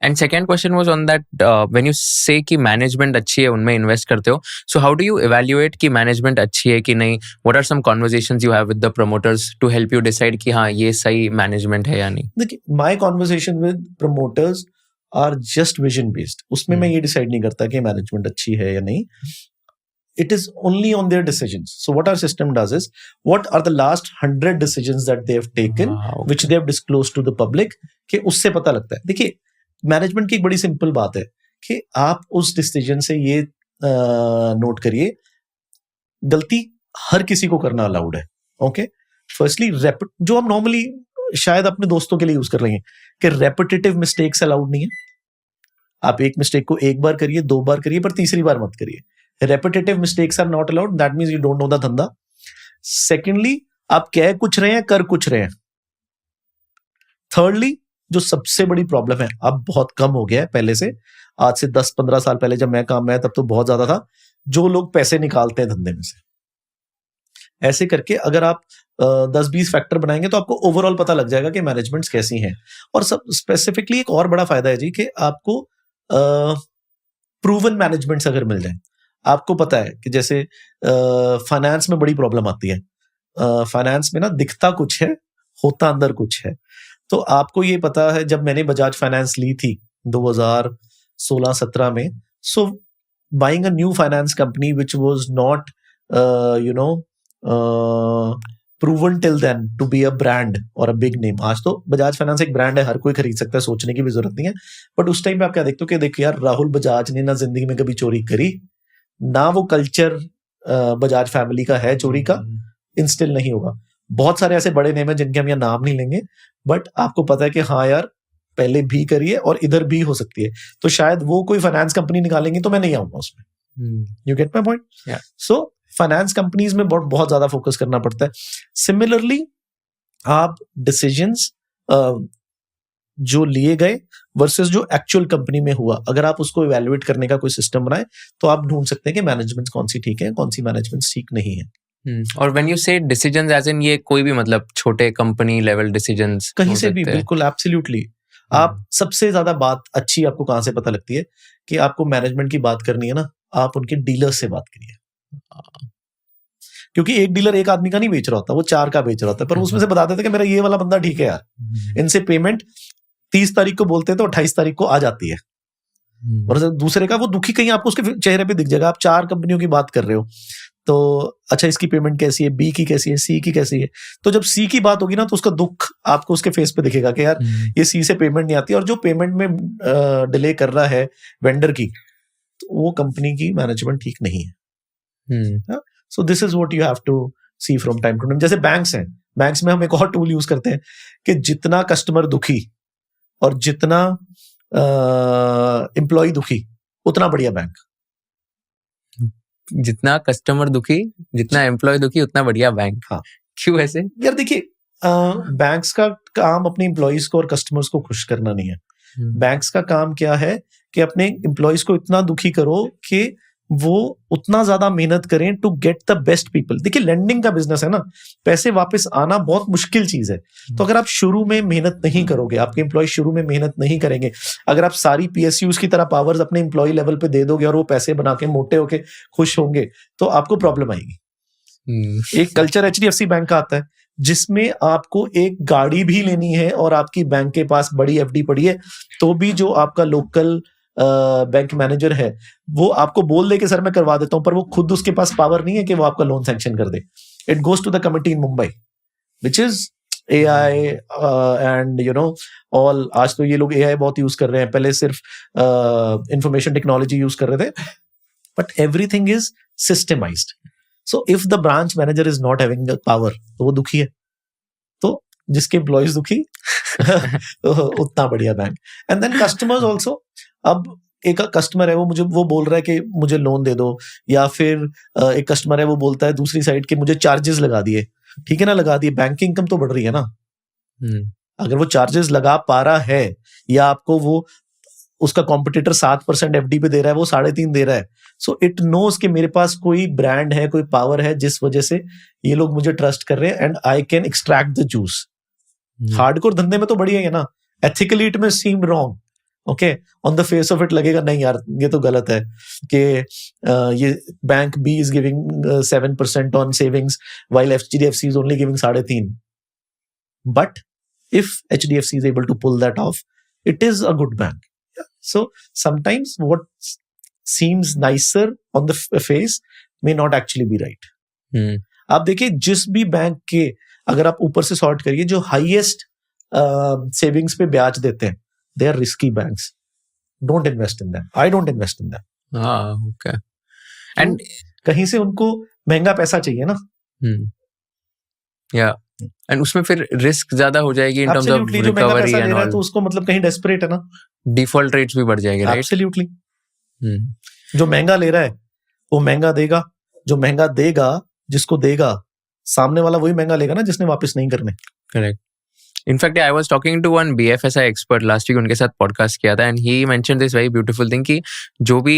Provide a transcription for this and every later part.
And second question was on that, when you say कि management अच्छी है, उनमें invest करते हो, so how do you evaluate कि management अच्छी है कि नहीं? What are some conversations you have with the promoters to help you decide कि हाँ ये सही management है या नहीं? देखिए, my conversation with promoters are just vision based. उसमें मैं ये decide नहीं करता कि management अच्छी है या नहीं. It is only on their decisions. So what our system does is, what are the last 100 decisions that they have taken, which they have disclosed to the public, कि उससे पता लगता है. देखिए, मैनेजमेंट की एक बड़ी सिंपल बात है कि आप उस डिसीजन से ये नोट करिए, गलती हर किसी को करना अलाउड है. ओके, फर्स्टली जो हम नॉर्मली शायद अपने दोस्तों के लिए यूज कर रहे हैं कि रेपिटेटिव मिस्टेक्स अलाउड नहीं है. आप एक मिस्टेक को एक बार करिए, 2 बार करिए, पर तीसरी बार मत करिए. Repetitive mistakes are not allowed. That means you don't know the धंधा. सेकेंडली, आप कह कुछ रहे हैं, कर कुछ रहे हैं. थर्डली, जो सबसे बड़ी प्रॉब्लम है, अब बहुत कम हो गया है पहले से, आज से 10-15 साल पहले जब मैं काम में आया तब तो बहुत ज्यादा था, जो लोग पैसे निकालते हैं धंधे में से. ऐसे करके अगर आप 10-20 फैक्टर बनाएंगे तो आपको ओवरऑल पता लग जाएगा कि मैनेजमेंट्स कैसी हैं. और सब स्पेसिफिकली एक और बड़ा फायदा है जी कि आपको प्रूवन मैनेजमेंट्स अगर मिल जाए. आपको पता है कि जैसे फाइनेंस में बड़ी प्रॉब्लम आती है. फाइनेंस में ना दिखता कुछ है, होता अंदर कुछ है. तो आपको ये पता है, जब मैंने बजाज फाइनेंस ली थी 2016-17 में, so buying a new finance company which was not proven till then to be a brand और अ बिग नेम. आज तो बजाज फाइनेंस एक ब्रांड है, हर कोई खरीद सकता है, सोचने की भी जरूरत नहीं है. बट उस टाइम पे आप क्या देखते हो कि देखो यार, राहुल बजाज ने ना जिंदगी में कभी चोरी करी, ना वो कल्चर बजाज फैमिली का है चोरी का, इंस्टिल नहीं होगा. बहुत सारे ऐसे बड़े नेम हैं जिनके हम यहाँ नाम नहीं लेंगे, बट आपको पता है कि हाँ यार, पहले भी करिए और इधर भी हो सकती है. तो शायद वो कोई फाइनेंस कंपनी निकालेंगे तो मैं नहीं आऊंगा उसमें. You get my point? So finance companies में बहुत ज्यादा फोकस करना पड़ता है. सिमिलरली, आप डिसीजंस जो लिए गए वर्सेस जो एक्चुअल कंपनी में हुआ, अगर आप उसको इवैल्यूएट करने का कोई सिस्टम बनाए तो आप ढूंढ सकते हैं कि मैनेजमेंट कौन सी ठीक है, कौन सी मैनेजमेंट ठीक नहीं है. और व्हेन यू से डिसीजंस एज इन, ये कोई भी मतलब छोटे कंपनी लेवल डिसीजंस कहीं से भी, बिल्कुल एब्सोल्युटली. आप सबसे ज्यादा बात अच्छी आपको कहां से पता लगती है कि आपको मैनेजमेंट की बात करनी है ना, आप उनके डीलर से बात करिए. क्योंकि एक डीलर एक आदमी का नहीं बेच रहा होता, वो 4 का बेच रहा होता है, पर उसमें से बता देते कि मेरा ये वाला बंदा ठीक है यार, इनसे पेमेंट 30 तारीख को बोलते हैं तो 28 तारीख को आ जाती है. और दूसरे का वो दुखी, कहीं आपको उसके चेहरे पे दिख जाएगा. आप 4 कंपनियों की बात कर रहे हो, तो अच्छा इसकी पेमेंट कैसी है, बी की कैसी है, सी की कैसी है. तो जब सी की बात होगी ना, तो उसका दुख आपको उसके फेस पे दिखेगा कि यार ये सी से पेमेंट नहीं आती, और जो पेमेंट में डिले कर रहा है वेंडर की, तो वो कंपनी की मैनेजमेंट ठीक नहीं है. So this is what you have to see from time to time. जैसे बैंक्स हैं, बैंक्स में हम एक और टूल यूज करते हैं कि जितना कस्टमर दुखी और जितना एम्प्लॉय दुखी, उतना बढ़िया बैंक. जितना कस्टमर दुखी, जितना एम्प्लॉय दुखी, उतना बढ़िया बैंक. हाँ. क्यों ऐसे? यार देखिए, बैंक्स का काम अपने एम्प्लॉयज को और कस्टमर्स को खुश करना नहीं है. बैंक्स का काम क्या है कि अपने एम्प्लॉयज को इतना दुखी करो कि वो उतना ज्यादा मेहनत करें to get the best people. देखिए, लेंडिंग का बिजनेस है ना, पैसे वापस आना बहुत मुश्किल चीज है. तो अगर आप शुरू में मेहनत नहीं करोगे, आपके एम्प्लॉय शुरू में मेहनत नहीं करेंगे, अगर आप सारी पीएसयूज की तरह पावर्स अपने एम्प्लॉय लेवल पे दे दोगे और वो पैसे बना के मोटे होके खुश होंगे, तो आपको प्रॉब्लम आएगी. एक कल्चर एचडीएफसी बैंक का आता है जिसमें आपको एक गाड़ी भी लेनी है और आपकी बैंक के पास बड़ी एफडी पड़ी है, तो भी जो आपका लोकल बैंक मैनेजर है वो आपको बोल दे कि सर मैं करवा देता हूं, पर वो खुद उसके पास पावर नहीं है कि वो आपका लोन सैंक्शन कर दे. It goes to the committee in Mumbai which is AI and all. आज तो ये लोग एआई बहुत यूज कर रहे हैं, पहले सिर्फ इंफॉर्मेशन टेक्नोलॉजी यूज कर रहे थे, but everything is systemised. So if the branch manager is not having power, तो वो दुखी है. तो जिसके एम्प्लॉयज दुखी उतना बढ़िया bank. And then customers also. अब एक कस्टमर है, वो बोल रहा है कि मुझे लोन दे दो, या फिर एक कस्टमर है वो बोलता है दूसरी साइड के मुझे चार्जेस लगा दिए. ठीक है ना, लगा दिए, बैंक की इनकम तो बढ़ रही है ना. अगर वो चार्जेस लगा पा रहा है, या आपको वो उसका कॉम्पिटिटर 7% एफडी पे दे रहा है, वो 3.5 दे रहा है, सो इट नोज कि मेरे पास कोई ब्रांड है, कोई पावर है, जिस वजह से ये लोग मुझे ट्रस्ट कर रहे हैं and I can extract the juice. Hardcore धंधे में तो बढ़िया है ना, ethically it may seem wrong, okay, on the face of it लगेगा नहीं यार ये तो गलत है कि ये bank B is giving 7% on savings while HDFC is only giving 3.5%. But if HDFC is able to pull that off, it is a good bank. Yeah. So sometimes what seems nicer on the face may not actually be right. आप देखिए जिस भी bank के अगर आप ऊपर से sort करिए जो हाईएस्ट सेविंग्स पे ब्याज देते हैं, they are risky banks. Don't invest in them. I don't invest in them. Okay. And कहीं से उनको महंगा पैसा चाहिए ना. Yeah. And उसमें फिर रिस्क ज्यादा हो जाएगी in terms of Absolutely, जो महंगा recovery पैसा and ले रहा है all. तो उसको मतलब कहीं डेस्परेट है ना. Default rates भी बढ़ जाएंगे, right? Absolutely. जो महंगा ले रहा है वो महंगा देगा, जो महंगा देगा जिसको देगा सामने वाला वही महंगा लेगा ना जिसने वापस नहीं करने. Correct. In fact, I was talking to one BFSI expert last week. उनके साथ podcast किया था and he mentioned this very beautiful thing कि जो भी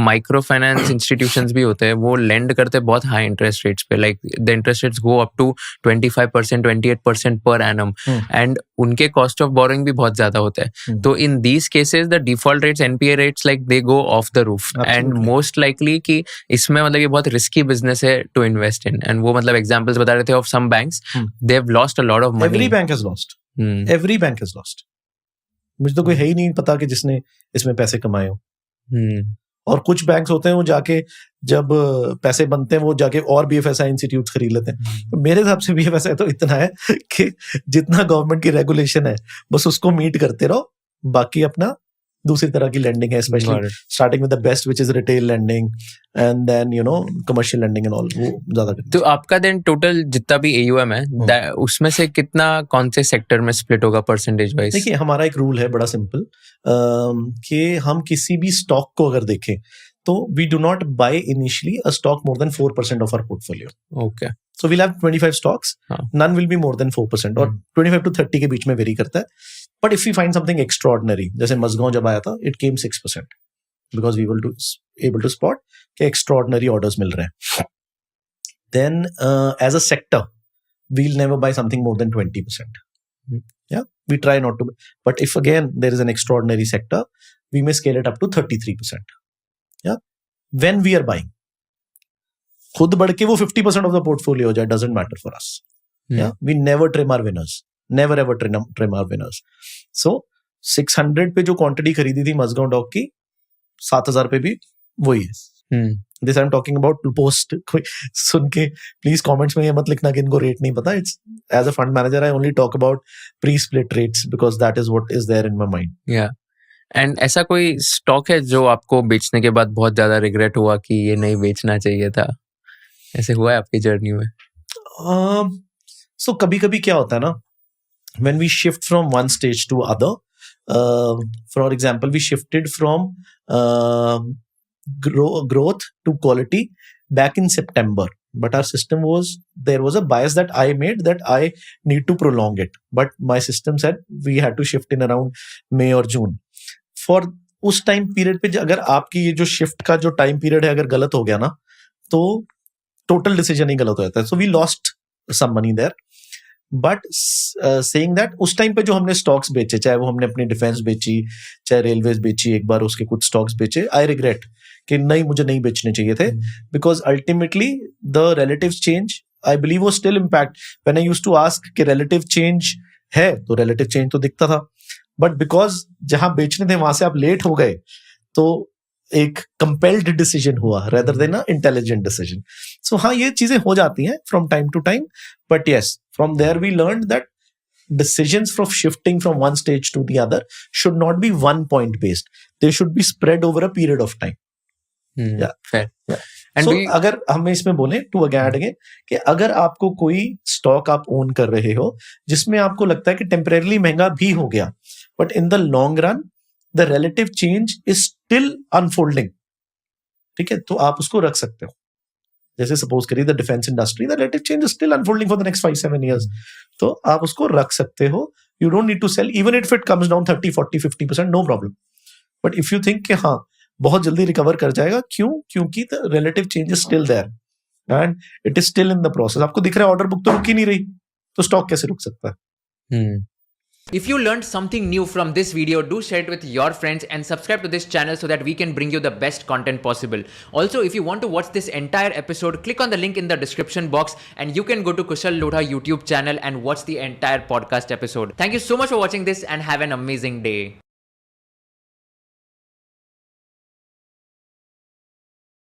micro finance institutions भी होते हैं वो lend करते हैं बहुत high interest rates पे, like the interest rates go up to 25%, 28% per annum and उनके cost of borrowing भी बहुत ज़्यादा होता है. तो in these cases the default rates, NPA rates, like they go off the roof. Absolutely. And most likely कि इसमें मतलब ये बहुत risky business है to invest in. And वो मतलब examples बता रहे थे of some banks, they've lost a lot of money. Every bank has lost. Every bank has lost. मुझे तो कोई है ही नहीं पता कि जिसने इसमें पैसे कमाए हो. और कुछ बैंक्स होते हैं वो जाके जब पैसे बनते हैं वो जाके और BFSI इंस्टीट्यूट खरीद लेते हैं. तो मेरे हिसाब से BFSI तो इतना है कि जितना गवर्नमेंट की रेगुलेशन है बस उसको मीट करते रहो, बाकी अपना दूसरी तरह की लेंडिंग है, specially starting with the best which is retail lending and then you know commercial lending and all, वो ज्यादा करते हैं. तो आपका देन टोटल जितना भी AUM है उसमें से कितना कौन से सेक्टर में स्प्लिट होगा परसेंटेज वाइज? देखिए हमारा एक रूल है बड़ा सिंपल कि हम किसी भी स्टॉक को अगर देखें तो we do not buy initially a stock more than 4% of our portfolio. Okay, so we'll have 25 stocks, none will be more than 4% और 25 to 30 के बीच में वेरी करता है. But if we find something extraordinary, जैसे मजगांव जब आया था it came 6% because we will able to spot कि एक्स्ट्राऑर्डिनरी ऑर्डर्स मिल रहे हैं. Then as a sector we'll never buy something more than 20%. Yeah, we try not to, but if again there is an extraordinary sector, we may scale it up to 33%. Yeah, when we are buying, खुद बढ़ के वो 50% of the portfolio हो जाए, doesn't matter for us. Yeah, we never trim our winners, never ever trim our winners. So 600 पे जो quantity खरीदी थी मजगांव डॉक की 7000 पे भी वही है. This I'm talking about post. कोई सुन के प्लीज कमेंट्स में ये मत लिखना कि इनको रेट नहीं पता. It's as a fund manager I only talk about pre-split rates because that is what is there in my mind. Yeah. And ऐसा कोई स्टॉक है जो आपको बेचने के बाद बहुत ज्यादा रिग्रेट हुआ कि ये नहीं बेचना चाहिए था? ऐसे हुआ है आपकी जर्नी में? So कभी-कभी क्या होता है ना, when we shift from one stage to other, for example we shifted from growth to quality back in September, but our system there was a bias that I made that I need to prolong it, but my system said we had to shift in around May or June. For उस time period पे अगर आपकी ये जो shift का जो time period है अगर गलत हो गया ना तो टोटल डिसीजन ही गलत हो जाता है. So we lost some money there. But saying that उस टाइम पे जो हमने स्टॉक्स बेचे, चाहे वो हमने अपनी डिफेंस बेची, चाहे रेलवेज बेची, एक बार उसके कुछ स्टॉक्स बेचे, आई रिग्रेट कि नहीं मुझे नहीं बेचने चाहिए थे because ultimately the relative change I believe वो still impact. When I used to ask कि रिलेटिव चेंज है तो रिलेटिव चेंज तो दिखता था, बट बिकॉज जहां बेचने थे वहां से आप लेट हो गए तो एक कंपेल्ड डिसीजन हुआ rather than a intelligent decision. So हाँ ये चीजें हो जाती हैं from time to time, but yes from there we learn that decisions from shifting from one stage to the other should not be one point based. They should be spread over a period of time. Yeah, fair. Yeah. And so अगर हम इसमें बोले to add again कि अगर आपको कोई stock आप own कर रहे हो जिसमें आपको लगता है कि टेम्परेरली महंगा भी हो गया, but in the long run the relative change is still unfolding, ठीक है, तो आप उसको रख सकते हो. जैसे सपोज करिए the defence industry, the relative change is still unfolding for the next 5-7 years, तो आप उसको रख सकते हो. You don't need to sell even if it comes down 30-40-50%, no problem. But if you think कि हाँ बहुत जल्दी रिकवर कर जाएगा, क्यों? क्योंकि the relative change is still there and it is still in the process. आपको दिख रहा है ऑर्डर बुक तो रुक ही नहीं रही, तो स्टॉक कैसे रुक सकता है? If you learned something new from this video, do share it with your friends and subscribe to this channel so that we can bring you the best content possible. Also, if you want to watch this entire episode, click on the link in the description box and you can go to Kushal Lodha YouTube channel and watch the entire podcast episode. Thank you so much for watching this and have an amazing day.